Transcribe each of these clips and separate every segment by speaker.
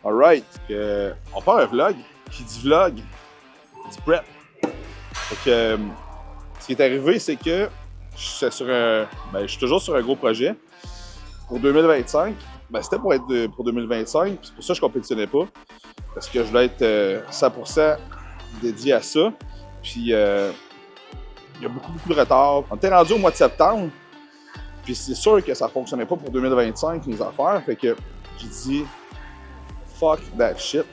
Speaker 1: Alright, on part un vlog. Qui dit vlog, dit prep. Fait que, ce qui est arrivé, c'est que je suis toujours sur un gros projet. Pour 2025, c'était pour être pour 2025, c'est pour ça que je compétitionnais pas. Parce que je voulais être 100% dédié à ça. Puis, il y a beaucoup de retard. On était rendu au mois de septembre. Puis c'est sûr que ça fonctionnait pas pour 2025, mes affaires. Fait que j'ai dit, fuck that shit.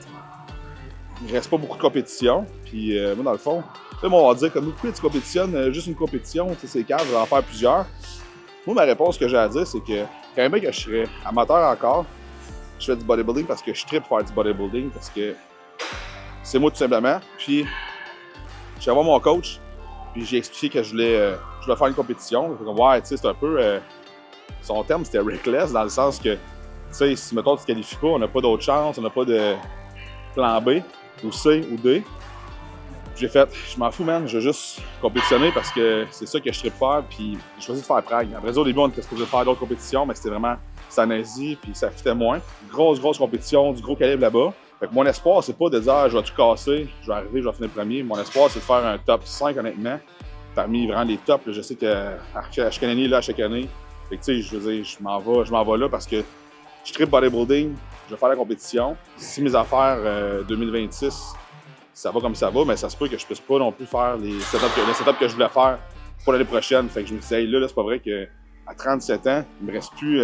Speaker 1: Il reste pas beaucoup de compétition. Puis moi, dans le fond, là, on va dire, comme pourquoi tu compétitionnes juste une compétition, tu sais, c'est calme, je vais en faire plusieurs. Moi, ma réponse que j'ai à dire, c'est que quand même que je serais amateur encore, je fais du bodybuilding parce que je tripe faire du bodybuilding, parce que c'est moi tout simplement. Puis, je suis allé voir mon coach, puis j'ai expliqué que je voulais faire une compétition. Fait que, ouais, tu sais, c'est un peu. Son terme, c'était reckless, dans le sens que, tu sais, si mettons, tu te qualifies pas, on n'a pas d'autre chance, on n'a pas de plan B, ou C, ou D. J'ai fait, je m'en fous, man, je veux juste compétitionner parce que c'est ça que je tripe faire, puis j'ai choisi de faire Prague. Après ça, au début, on était supposé faire d'autres compétitions, mais c'était vraiment en Asie, puis ça fitait moins. Grosse compétition, du gros calibre là-bas. Fait que mon espoir, c'est pas de dire, je vais tout casser, je vais arriver, je vais finir premier. Mon espoir, c'est de faire un top 5, honnêtement, parmi vraiment les tops. Là, je sais que je suis canadien là chaque année. Fait que, tu sais, je veux dire, je m'en vais là parce que je tripe bodybuilding, je vais faire la compétition. Si mes affaires 2026, ça va comme ça va, mais ça se peut que je puisse pas non plus faire les setups que je voulais faire pour l'année prochaine. Fait que je me disais, hey, là, c'est pas vrai qu'à 37 ans, il me reste plus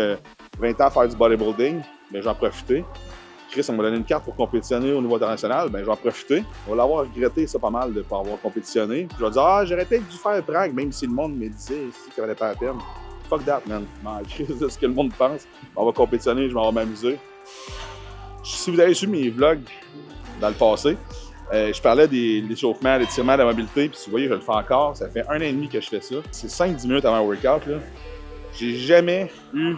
Speaker 1: 20 ans à faire du bodybuilding, mais je vais en profiter. Chris, on m'a donné une carte pour compétitionner au niveau international, ben je vais en profiter. On va l'avoir regretté ça pas mal de ne pas avoir compétitionné. Puis je vais dire, j'aurais peut-être dû faire Prague, même si le monde me disait que ça valait pas la peine. Fuck that, man. C'est ce que le monde pense. On va compétitionner, je m'en vais m'amuser. Si vous avez su mes vlogs dans le passé, je parlais des échauffements, des étirements, de la mobilité, puis vous voyez, je le fais encore. Ça fait 1 an et demi que je fais ça. C'est 5-10 minutes avant un workout, là. J'ai jamais eu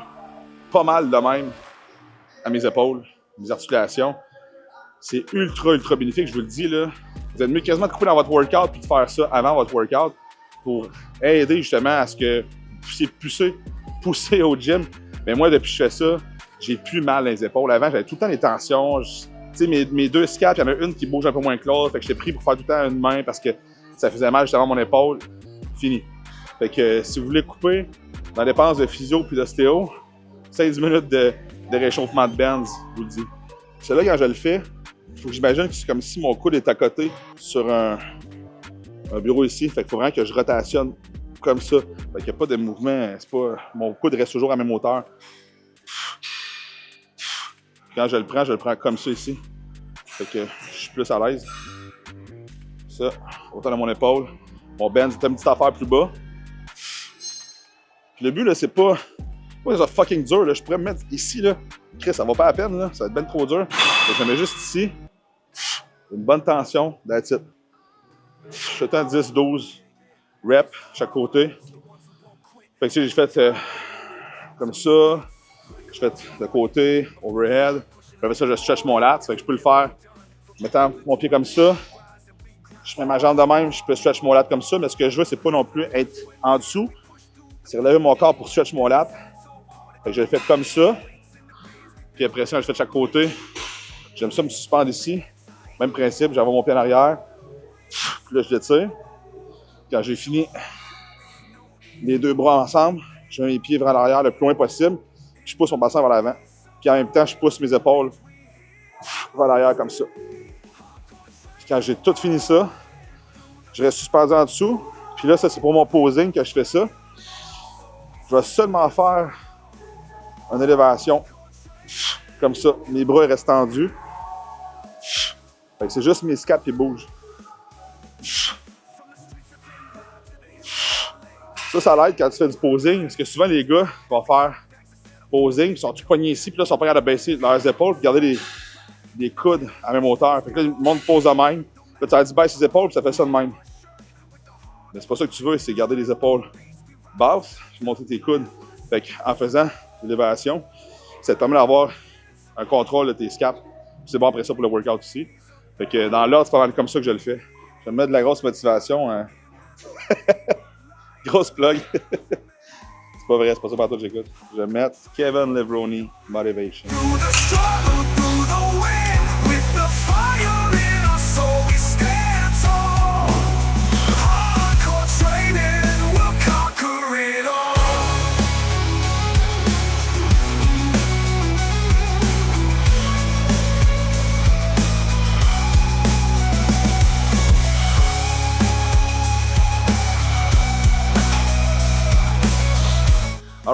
Speaker 1: pas mal de même à mes épaules, mes articulations. C'est ultra bénéfique, je vous le dis, là. Vous êtes mieux quasiment de couper dans votre workout puis de faire ça avant votre workout pour aider justement à ce que vous puissiez pousser au gym. Mais moi, depuis que je fais ça, j'ai plus mal dans les épaules. Avant, j'avais tout le temps des tensions. Tu sais, mes 2 scaps, il y en a une qui bouge un peu moins que l'autre. Fait que j'étais pris pour faire tout le temps une main parce que ça faisait mal justement à mon épaule. Fini. Fait que si vous voulez couper dans les dépenses de physio puis d'ostéo, 16 minutes de réchauffement de bands, je vous le dis. Celle-là, quand je le fais, il faut que j'imagine que c'est comme si mon coude est à côté sur un bureau ici. Fait qu'il faut vraiment que je rotationne comme ça. Fait qu'il n'y a pas de mouvement. Mon coude reste toujours à la même hauteur. Quand je le prends comme ça ici. Fait que je suis plus à l'aise. Ça, autant de mon épaule. Mon bend, c'est une petite affaire plus bas. Puis le but, là, c'est pas ça fucking dur, là. Je pourrais me mettre ici, là. Chris, ça va pas à peine, là. Ça va être ben trop dur. Fait que je me mets juste ici. Une bonne tension, that's it. Je fais 10-12 reps chaque côté. Fait que j'ai fait comme ça. Je fais de côté, overhead. Après ça, je stretch mon lat. Fait que je peux le faire en mettant mon pied comme ça. Je mets ma jambe de même, je peux stretch mon lat comme ça. Mais ce que je veux, c'est pas non plus être en dessous. C'est relever mon corps pour stretch mon lat. Fait que je le fais comme ça. Puis après ça, je fais de chaque côté. J'aime ça me suspendre ici. Même principe, j'envoie mon pied en arrière. Puis là, je l'étire. Quand j'ai fini les 2 bras ensemble, je mets mes pieds vers l'arrière le plus loin possible. Je pousse mon bassin vers l'avant. Puis en même temps, je pousse mes épaules vers l'arrière comme ça. Puis quand j'ai tout fini ça, je reste suspendu en dessous. Puis là, ça, c'est pour mon posing que je fais ça. Je vais seulement faire une élévation comme ça. Mes bras restent tendus. Fait que c'est juste mes scaps qui bougent. Ça l'aide quand tu fais du posing, parce que souvent les gars vont faire posing, ils sont tout poignés ici, puis là ils sont pas capables de baisser leurs épaules, puis garder les coudes à la même hauteur. Fait que là, le monde pose de même. Là, tu as dit baisse les épaules, puis ça fait ça de même. Mais c'est pas ça que tu veux, c'est garder les épaules basses, puis monter tes coudes. Fait qu'en faisant l'élévation, ça te permet d'avoir un contrôle de tes scaps. C'est bon après ça pour le workout aussi. Fait que dans l'ordre, c'est pas mal comme ça que je le fais. Je vais mettre de la grosse motivation. Hein. Grosse plug. C'est pas vrai, c'est pas ça partout que j'écoute. Je vais mettre Kevin Levrone Motivation.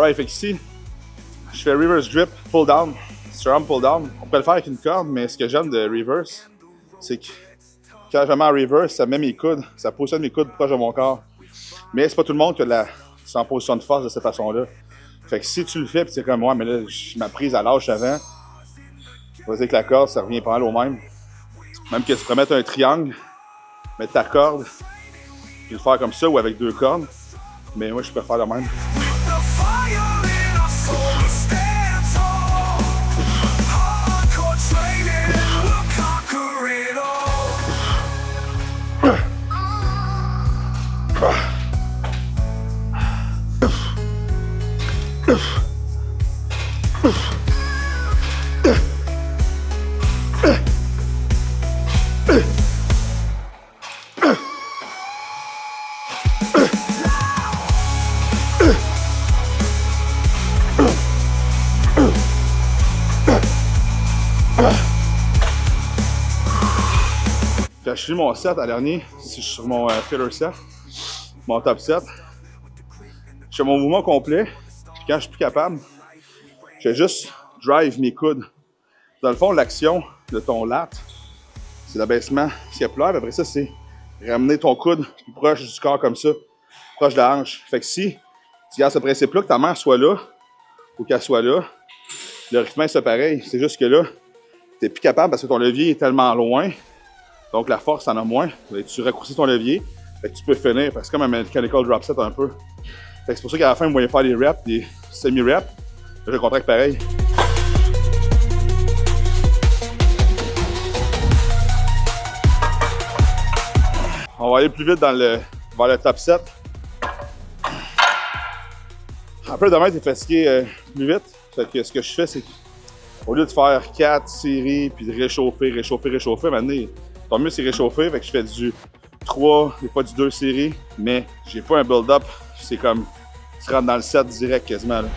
Speaker 1: Ouais, fait qu'ici, je fais reverse grip, pull down, surarm pull down. On peut le faire avec une corde, mais ce que j'aime de reverse, c'est que quand je mets en reverse, ça met mes coudes, ça positionne mes coudes proche de mon corps. Mais c'est pas tout le monde qui a en position de force de cette façon-là. Fait que si tu le fais, pis c'est comme moi, mais là, ma prise à lâche avant, vas-y avec la corde, ça revient pas mal au même. Même que tu pourrais mettre un triangle, mettre ta corde, puis le faire comme ça ou avec 2 cordes. Mais moi, je préfère le même. Quand je finis mon set à dernier, si je suis sur mon filler set, mon top set, je fais mon mouvement complet, puis quand je suis plus capable, je fais juste drive mes coudes. Dans le fond, l'action de ton lat, c'est l'abaissement scapulaire, puis après ça, c'est ramener ton coude plus proche du corps comme ça, proche de la hanche. Fait que si tu gardes ce principe-là, que ta main soit là, ou qu'elle soit là, le rythme c'est pareil, c'est juste que là, t'es plus capable parce que ton levier est tellement loin, donc la force en a moins. Tu raccourcis ton levier, fait que tu peux finir. C'est comme un mechanical drop set un peu. Fait que c'est pour ça qu'à la fin, vous voyez faire des reps, des semi-reps. Je le contracte pareil. On va aller plus vite vers le top set. Après, demain, t'es fatigué plus vite. Fait que ce que je fais, c'est qu'au lieu de faire 4 séries, puis de réchauffer, maintenant, tant mieux c'est réchauffer. Fait que je fais du 3, des fois du 2 séries, mais j'ai pas un build-up. C'est comme, tu rentres dans le set direct quasiment, là.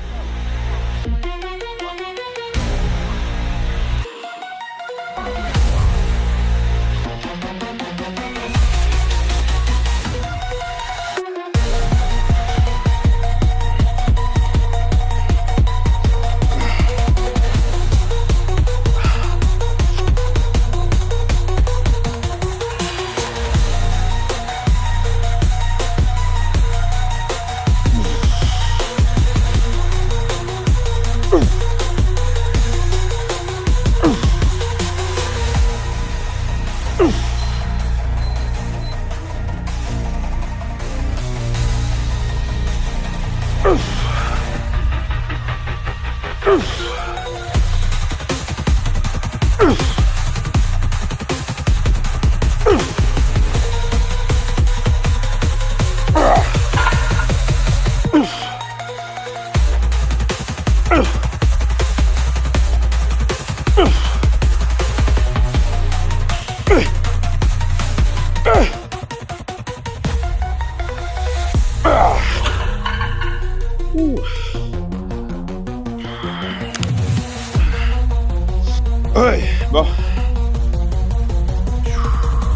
Speaker 1: Ouais, bon.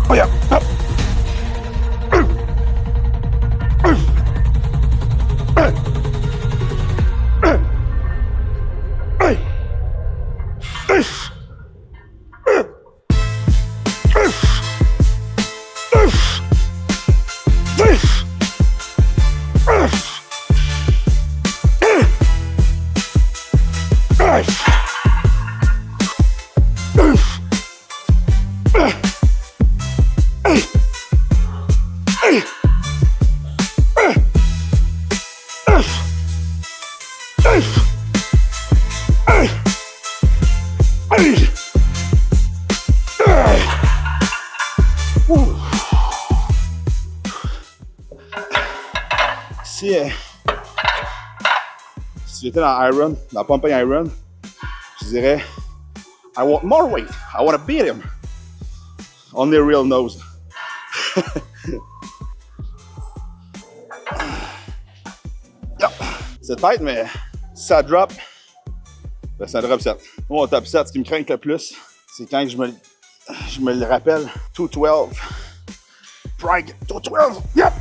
Speaker 1: Oh yeah, hop. Si j'étais dans Iron, dans Pumping Iron, je dirais I want more weight. I want to beat him. Only real knows. C'est tête, mais si ça drop, ben c'est un drop set. Moi, mon top set, ce qui me craint le plus, c'est quand je me le rappelle. 212. Pride 212. Yep.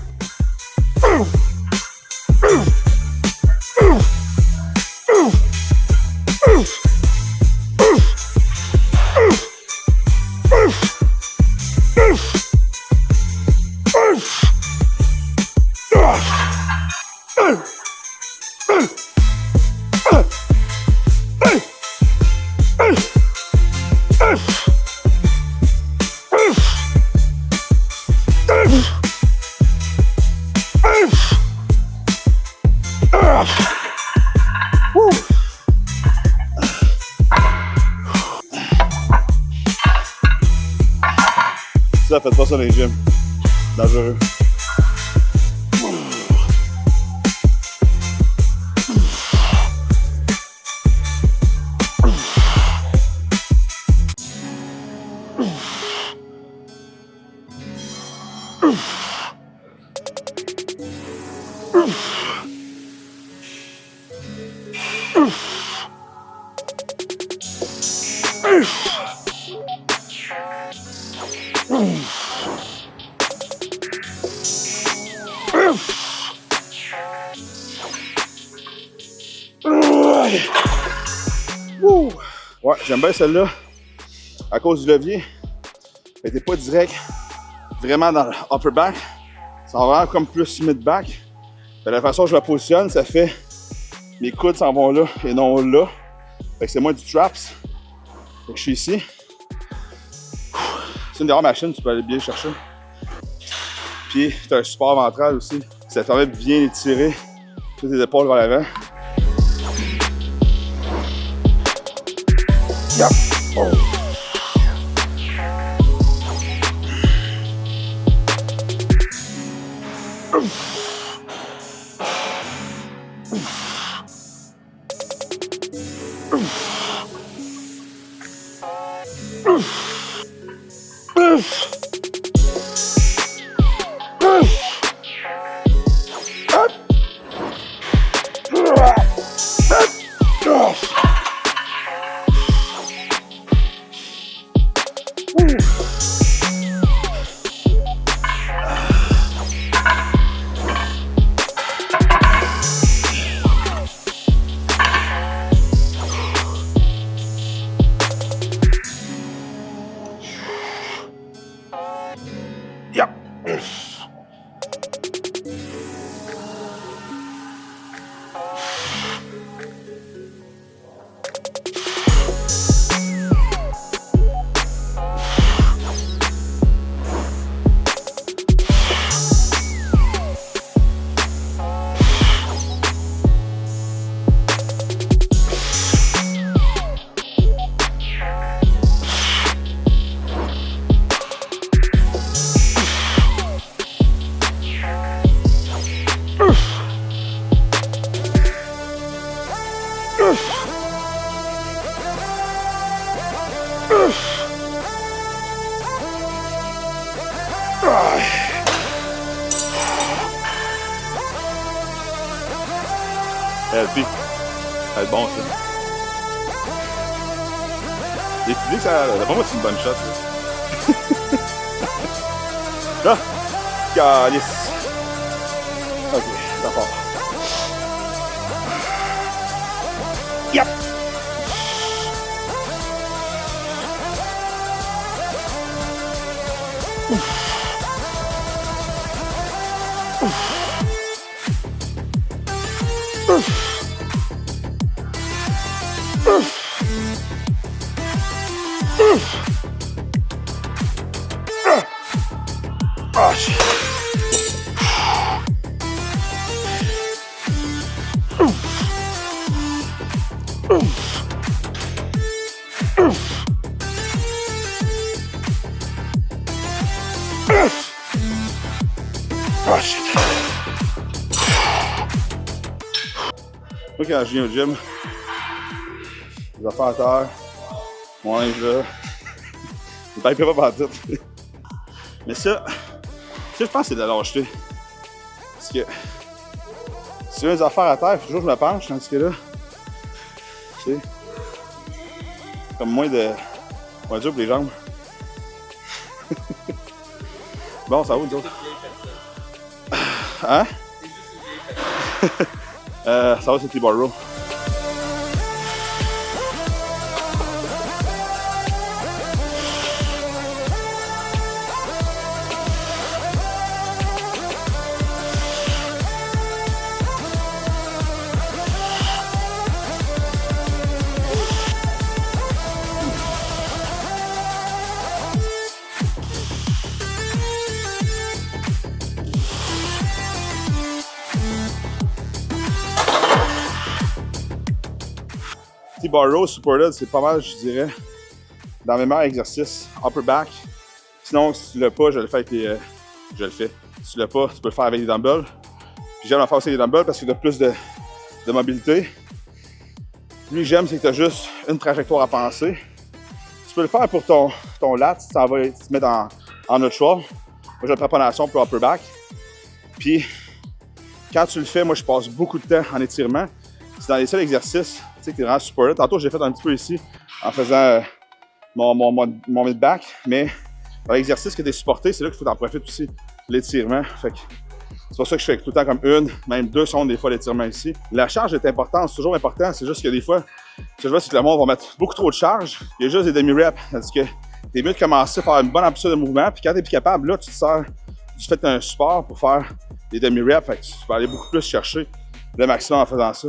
Speaker 1: ça, faites pas ça dans les gyms. Dangereux. Ouais, j'aime bien celle-là à cause du levier. Elle n'était pas direct vraiment dans le upper back. Ça va vraiment comme plus mid-back. De la façon dont je la positionne, ça fait mes coudes s'en vont là et non là. Fait que c'est moins du traps. Fait que je suis ici. C'est une des rares machines, tu peux aller bien chercher. Puis tu as un support ventral aussi. Ça te permet de bien étirer toutes tes épaules vers l'avant. Yep. Oh. LP. Ça va être bon, ça. Les publics, ça. D'abord, moi, c'est une bonne shot, ça. Là! Calice! Ok, ça part. Yep! Oh shit. Oh shit. Moi, quand je viens au gym, les affaires à terre, mon linge là, je ne pas par tout. Mais ça, je pense que c'est de la lâcheté. Parce que si j'ai des affaires à terre, il faut toujours que je me penche, tandis que là, tu sais, comme moins de. On va dire pour les jambes. Bon, ça va, nous autres. Hein? Ça va, c'est T-bar row. T-bar row, super dead, c'est pas mal, je dirais, dans mes meilleurs exercices. Upper back, Sinon, si tu l'as pas, je le fais avec les. Je le fais. Si tu l'as pas, tu peux le faire avec les dumbbells. Puis j'aime le faire aussi avec les dumbbells parce que tu as plus de mobilité. Lui, j'aime, c'est que tu as juste une trajectoire à penser. Tu peux le faire pour ton lat, si tu te mets en neutral. Moi, je le prends pas nation pour upper back. Puis, quand tu le fais, moi, je passe beaucoup de temps en étirement. C'est dans les seuls exercices, tu sais, que tu es vraiment super là. Tantôt, j'ai fait un petit peu ici en faisant mon mid-back, mais dans l'exercice que tu es supporté, c'est là qu'il faut en profiter aussi, l'étirement. Fait que c'est pour ça que je fais tout le temps comme 1, même 2 secondes des fois l'étirement ici. La charge est importante, c'est toujours important. C'est juste que des fois, ce que je vois, c'est que le monde va mettre beaucoup trop de charge. Il y a juste des demi-reps. Parce que t'es mieux de commencer à faire une bonne amplitude de mouvement. Puis quand t'es plus capable, là, tu te sers du fait d'un support pour faire des demi-reps. Fait que tu peux aller beaucoup plus chercher le maximum en faisant ça.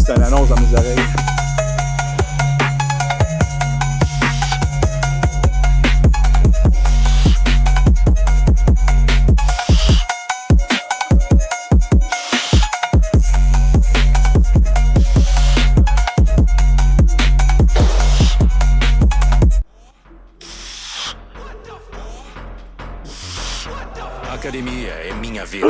Speaker 1: C'est une annonce dans mes oreilles.
Speaker 2: Academia é minha vida.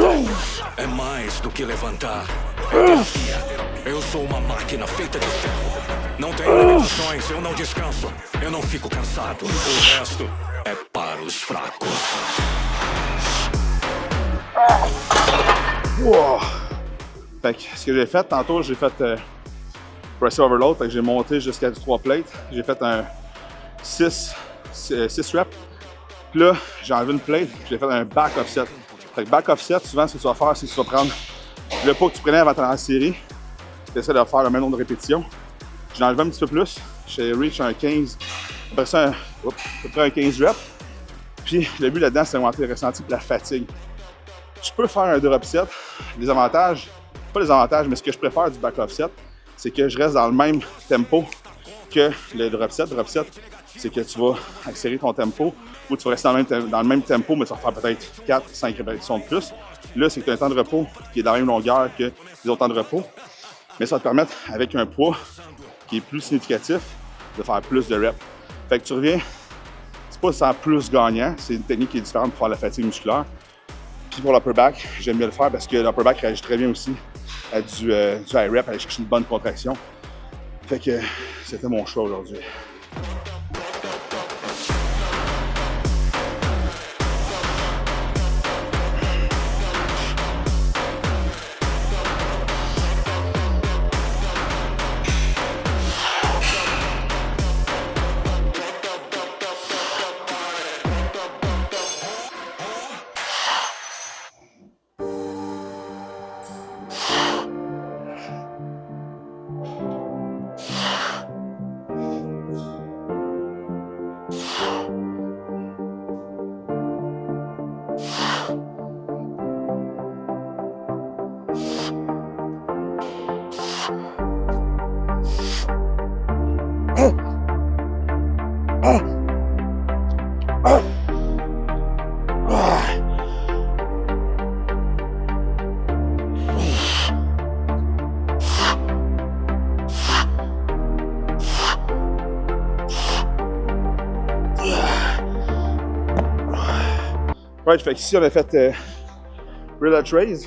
Speaker 2: É mais do que levantar. É terapia. Eu sou uma máquina feita de ferro. Não tenho limitações, eu não descanso. Eu não fico cansado. O resto é para os fracos.
Speaker 1: Wow. Fait que ce que j'ai fait tantôt, j'ai fait press overload. Fait que j'ai monté jusqu'à 3 plates. J'ai fait un 6 reps. Puis là, j'ai enlevé une plate, puis j'ai fait un back offset. Fait que back offset, souvent, ce que tu vas faire, c'est que tu vas prendre le poids que tu prenais avant d'entrer en série. Tu essaies de faire le même nombre de répétitions. J'en enlevé un petit peu plus. J'ai reach un 15. Après ça, à peu près un 15 reps. Puis le but là-dedans, c'est d'augmenter le ressenti et la fatigue. Tu peux faire un drop set. Les avantages, pas les avantages, mais ce que je préfère du back offset, c'est que je reste dans le même tempo que le drop set. Drop set, c'est que tu vas accélérer ton tempo ou tu vas rester dans le même tempo, mais tu vas faire peut-être 4-5 répétitions de plus. Là, c'est que tu as un temps de repos qui est dans la même longueur que les autres temps de repos. Mais ça va te permettre, avec un poids qui est plus significatif, de faire plus de reps. Fait que tu reviens, c'est pas sans plus gagnant, c'est une technique qui est différente pour faire la fatigue musculaire. Puis pour l'upper back, j'aime bien le faire parce que l'upper back réagit très bien aussi à du high rep, aller chercher une bonne contraction. Fait que c'était mon choix aujourd'hui. Ouais, fait qu'ici, on a fait Real Trays.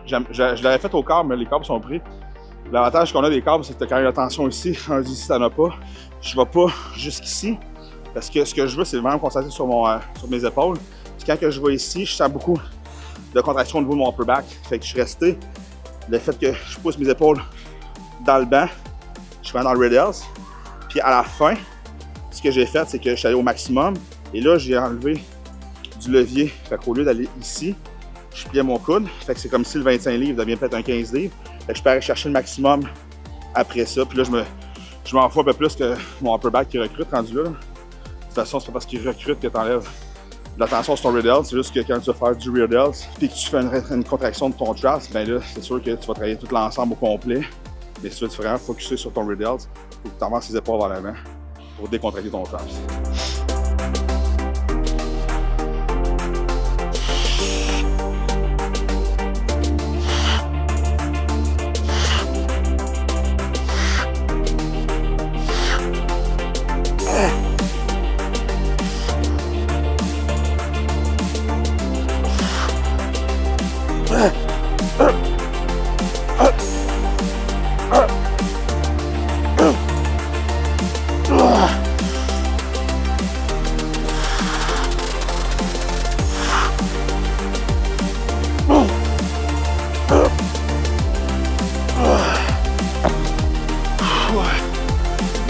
Speaker 1: Je l'avais fait au câble, mais les câbles sont pris. L'avantage qu'on a des câbles, c'est que quand il y a la tension ici, ici, t'en as pas. Je vais pas jusqu'ici, parce que ce que je veux, c'est vraiment me concentrer sur mes épaules. Puis quand que je vais ici, je sens beaucoup de contraction au niveau de mon upper back. Fait que je suis resté. Le fait que je pousse mes épaules dans le banc, je suis vraiment dans le radials. Puis à la fin, ce que j'ai fait, c'est que je suis allé au maximum. Et là, j'ai enlevé du levier. Fait qu'au lieu d'aller ici, je pliais mon coude. Fait que c'est comme si le 25 livres devient peut-être un 15 livres. Fait que je peux aller chercher le maximum après ça. Puis là, je m'en fous un peu plus que mon upper back qui recrute rendu là. De toute façon, c'est pas parce qu'il recrute que t'enlèves de la tension sur ton radials. C'est juste que quand tu vas faire du radials puis que tu fais une contraction de ton traps, ben là, c'est sûr que tu vas travailler tout l'ensemble au complet. Mais si tu veux vraiment focusser sur ton radials, il faut que tu avances les épaules vers l'avant pour décontracter ton traps.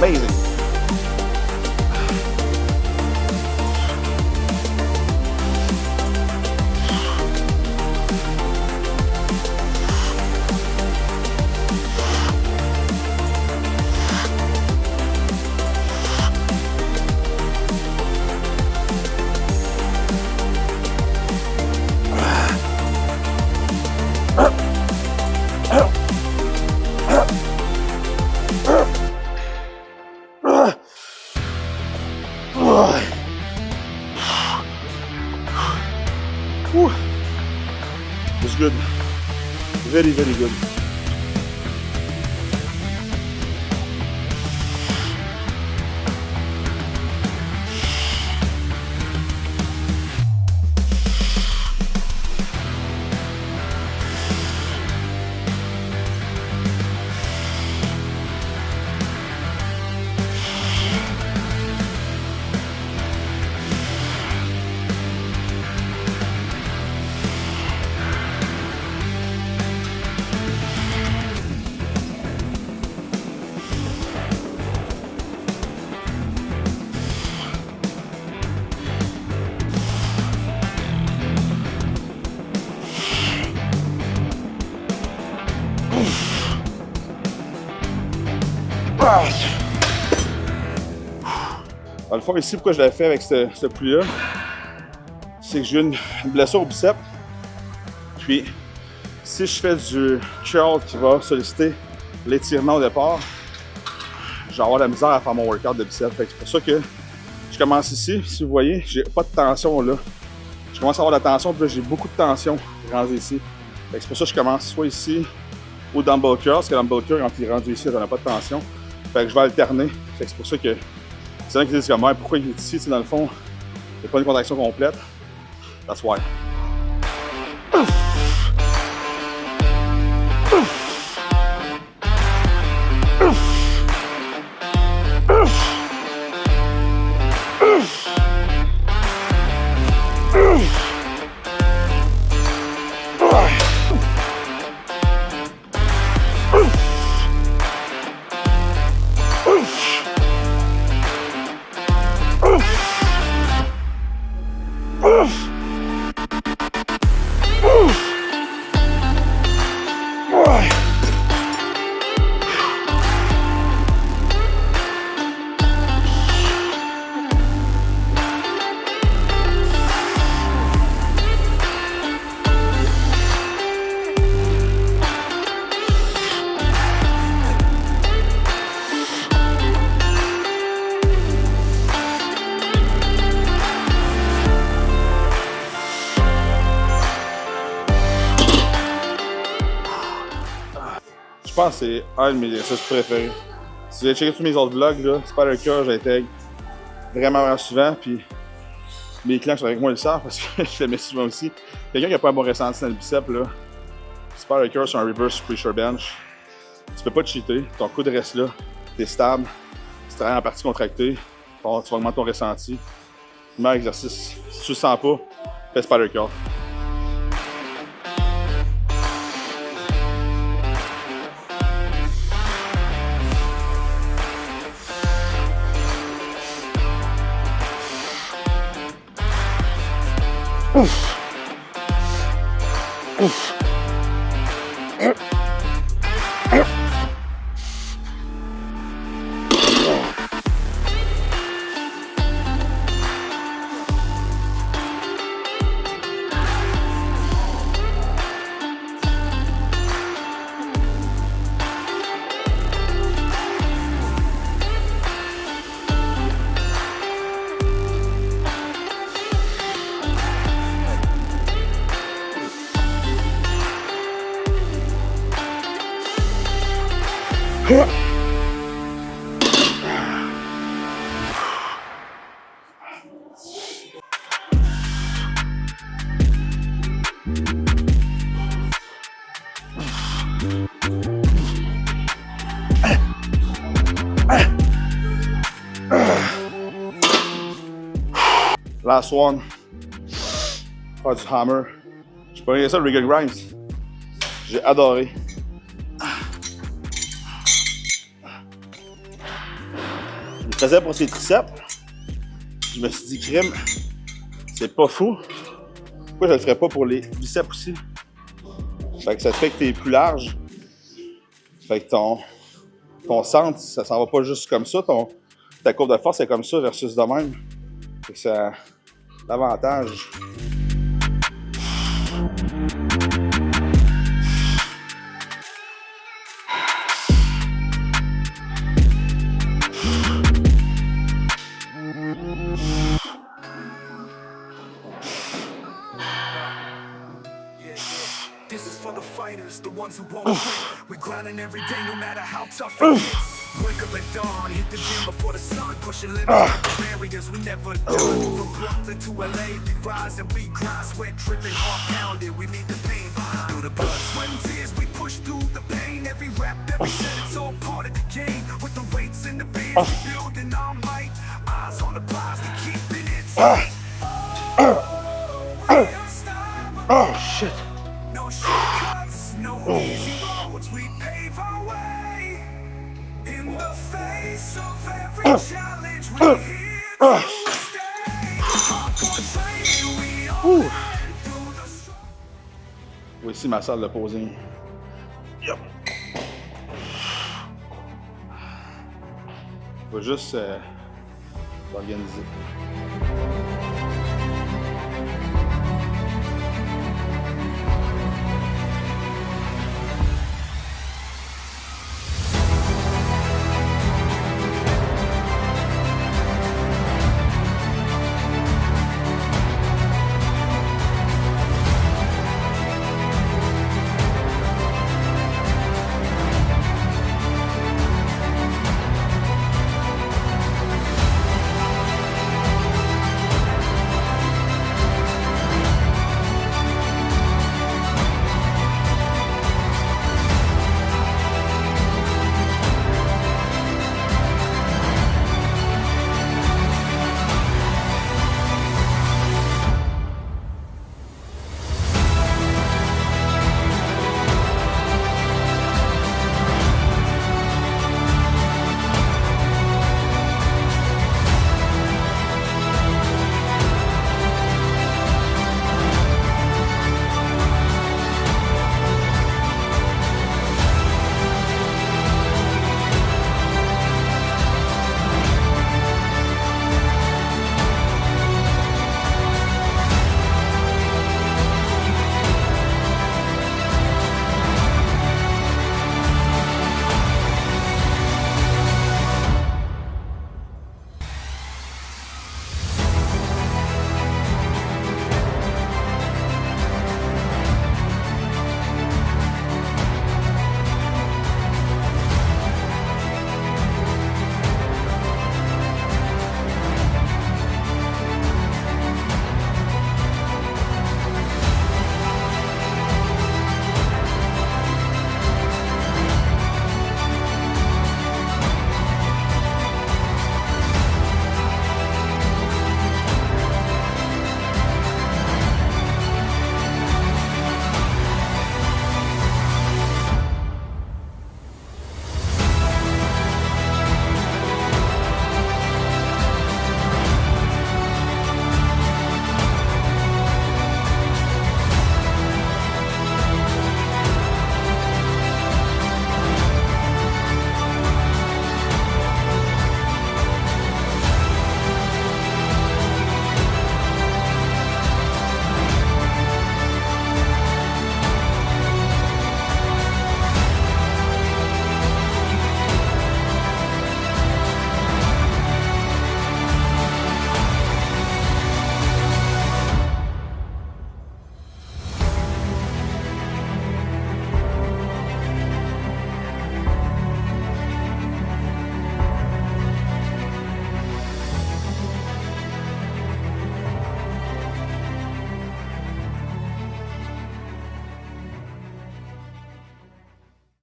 Speaker 1: Amazing. It's good. Very, very good. Dans le fond, ici, pourquoi je l'avais fait avec ce pli-là, c'est que j'ai une blessure au biceps. Puis, si je fais du curl qui va solliciter l'étirement au départ, je vais avoir de la misère à faire mon workout de biceps. C'est pour ça que je commence ici. Si vous voyez, j'ai pas de tension là. Je commence à avoir de la tension, puis là, j'ai beaucoup de tension rendu ici. C'est pour ça que je commence soit ici au dumbbell curl, parce que le dumbbell curl, quand il est rendu ici, j'en ai pas de tension. Fait que je vais alterner. C'est pour ça que c'est un qui disent comme pourquoi il est ici, dans le fond, il n'y a pas une contraction complète. That's why. Je pense que c'est un de mes exercices préférés. Si vous avez checké tous mes autres vlogs, là, Spider Curl, j'intègre vraiment souvent. Puis mes clients qui sont avec moi le savent parce que je le mets souvent aussi. Quelqu'un qui n'a pas un bon ressenti dans le bicep, là, Spider Curl sur un reverse pressure bench, tu peux pas te cheater, ton coude reste là, tu es stable, tu travailles en partie contractée, tu vas augmenter ton ressenti. Le meilleur exercice, si tu le sens pas, fais Spider Curl. Ouf. Ouf. Last one. Pas du hammer. J'ai pas regardé ça, le Regan Grimes. J'ai adoré. Je le faisais pour ses triceps. Je me suis dit, crime, c'est pas fou. Pourquoi je le ferais pas pour les biceps aussi? Fait que ça te fait que t'es plus large. Fait que ton centre, ça s'en va pas juste comme ça. Ta courbe de force est comme ça versus de même. Fait que ça l'avantage.
Speaker 2: This is for the fighters, the ones who won't quit. We're grinding every day, no matter how tough it gets. Wake up at dawn, hit the gym before the sun, pushing limits, barriers we never done. From Brooklyn to LA, we rise and we grind, sweat dripping, heart pounding. We leave the pain behind. Through the blood, sweat and tears, we push through the pain. Every rap, every set, it's all part of the game. With the weights and the bands, we building our might. Eyes on the prize, we keeping it tight.
Speaker 1: Oh shit!
Speaker 2: No shortcuts, no easy roads, we pave our way. In the face of every challenge, we're here to stay. Hardcore training, we all head through the struggle.
Speaker 1: Voici ma salle de posing. Yep. Je vais juste l'organiser.